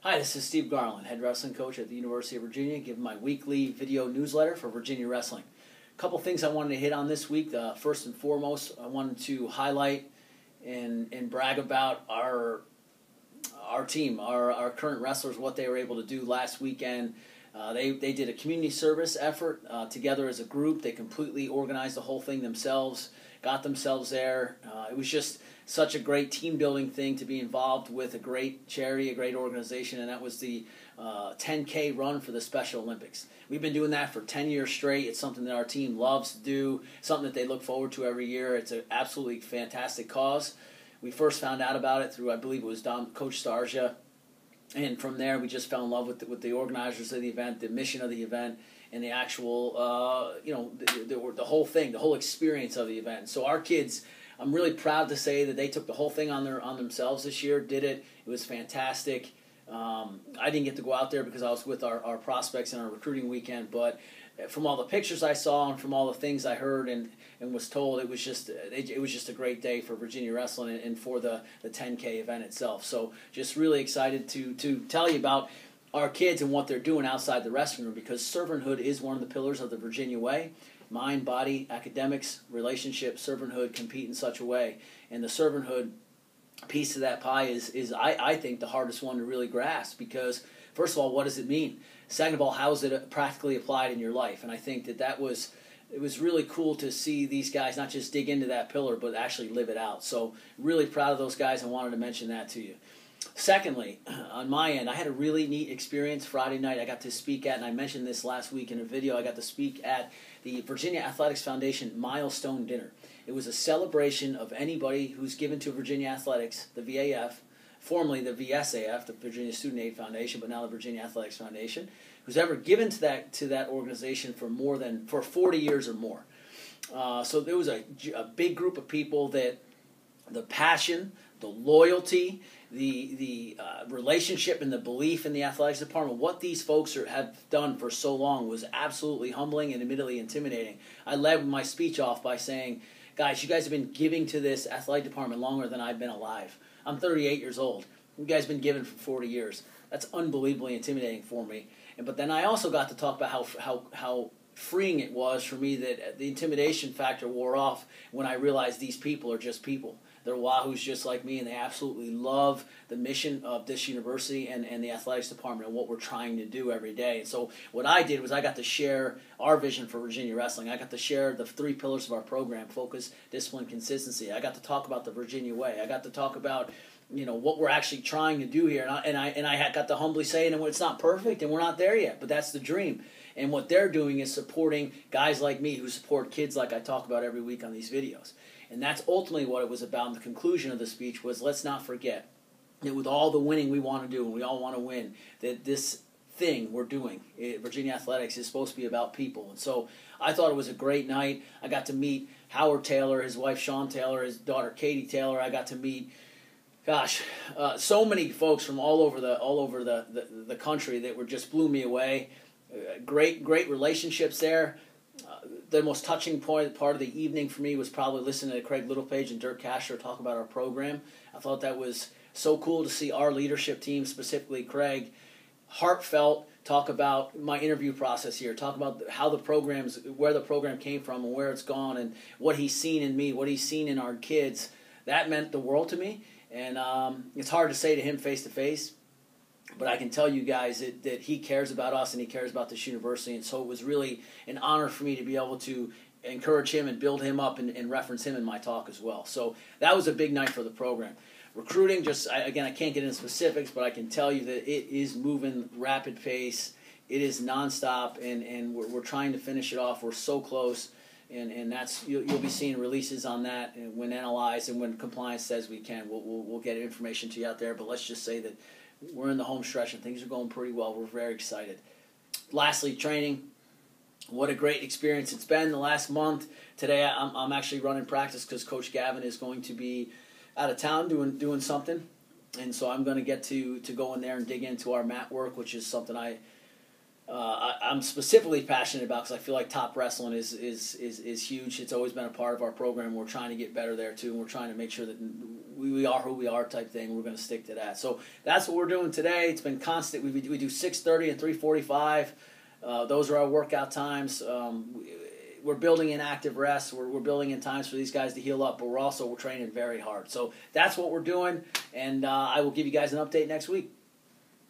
Hi, this is Steve Garland, head wrestling coach at the University of Virginia, giving my weekly video newsletter for Virginia Wrestling. A couple things I wanted to hit on this week. First and foremost, I wanted to highlight and brag about our team, our current wrestlers, what they were able to do last weekend. They did a community service effort together as a group. They completely organized the whole thing themselves, got themselves there. It was just such a great team-building thing to be involved with a great charity, a great organization, and that was the 10K run for the Special Olympics. We've been doing that for 10 years straight. It's something that our team loves to do, something that they look forward to every year. It's an absolutely fantastic cause. We first found out about it through, I believe it was Coach Starja, and from there we just fell in love with the organizers of the event, the mission of the event, and the actual, the whole thing, the whole experience of the event. So our kids, I'm really proud to say that they took the whole thing on themselves this year, did it. It was fantastic. I didn't get to go out there because I was with our prospects in our recruiting weekend, but from all the pictures I saw and from all the things I heard and was told, it was just a great day for Virginia Wrestling and for the 10K event itself. So just really excited to tell you about our kids and what they're doing outside the wrestling room, because servanthood is one of the pillars of the Virginia way. Mind, body, academics, relationship, servanthood, compete in such a way. And the servanthood piece of that pie is I think, the hardest one to really grasp, because, first of all, what does it mean? Second of all, how is it practically applied in your life? And I think it was really cool to see these guys not just dig into that pillar, but actually live it out. So really proud of those guys. I wanted to mention that to you. Secondly, on my end, I had a really neat experience Friday night. I got to speak at, and I mentioned this last week in a video, I got to speak at the Virginia Athletics Foundation Milestone Dinner. It was a celebration of anybody who's given to Virginia Athletics, the VAF, formerly the VSAF, the Virginia Student Aid Foundation, but now the Virginia Athletics Foundation, who's ever given to that organization for 40 years or more. So there was a big group of people that the passion, the loyalty, the relationship and the belief in the athletics department, what these folks have done for so long was absolutely humbling and admittedly intimidating. I led my speech off by saying, guys, you guys have been giving to this athletic department longer than I've been alive. I'm 38 years old. You guys have been giving for 40 years. That's unbelievably intimidating for me. But then I also got to talk about how freeing it was for me, that the intimidation factor wore off when I realized these people are just people. They're wahoos just like me, and they absolutely love the mission of this university and the athletics department and what we're trying to do every day. And so what I did was I got to share our vision for Virginia Wrestling. I got to share the 3 pillars of our program: focus, discipline, consistency. I got to talk about the Virginia way. I got to talk about what we're actually trying to do here. And I got to humbly say, and it's not perfect, and we're not there yet, but that's the dream. And what they're doing is supporting guys like me who support kids like I talk about every week on these videos. And that's ultimately what it was about. And the conclusion of the speech was, let's not forget that with all the winning we want to do, and we all want to win, that this thing we're doing, Virginia Athletics, is supposed to be about people. And so I thought it was a great night. I got to meet Howard Taylor, his wife Sean Taylor, his daughter Katie Taylor. I got to meet, so many folks from all over the country that just blew me away. Great relationships there. The most touching part of the evening for me was probably listening to Craig Littlepage and Dirk Casher talk about our program. I thought that was so cool to see our leadership team, specifically Craig, heartfelt, talk about my interview process here, talk about where the program came from and where it's gone, and what he's seen in me, what he's seen in our kids. That meant the world to me, and it's hard to say to him face to face. But I can tell you guys that he cares about us and he cares about this university. And so it was really an honor for me to be able to encourage him and build him up and reference him in my talk as well. So that was a big night for the program. Recruiting, I can't get into specifics, but I can tell you that it is moving rapid pace. It is nonstop, and we're trying to finish it off. We're so close. And that's you'll be seeing releases on that when analyzed and when compliance says we can. We'll get information to you out there. But let's just say that we're in the home stretch and things are going pretty well. We're very excited. Lastly, training. What a great experience it's been the last month. Today I'm actually running practice because Coach Gavin is going to be out of town doing something, and so I'm going to get to go in there and dig into our mat work, which is something I'm specifically passionate about, because I feel like top wrestling is huge. It's always been a part of our program. We're trying to get better there too, and we're trying to make sure that we are who we are type thing. We're going to stick to that. So that's what we're doing today. It's been constant. We do 6:30 and 3:45. Those are our workout times. We're building in active rest. We're building in times for these guys to heal up, but we're training very hard. So that's what we're doing, and I will give you guys an update next week.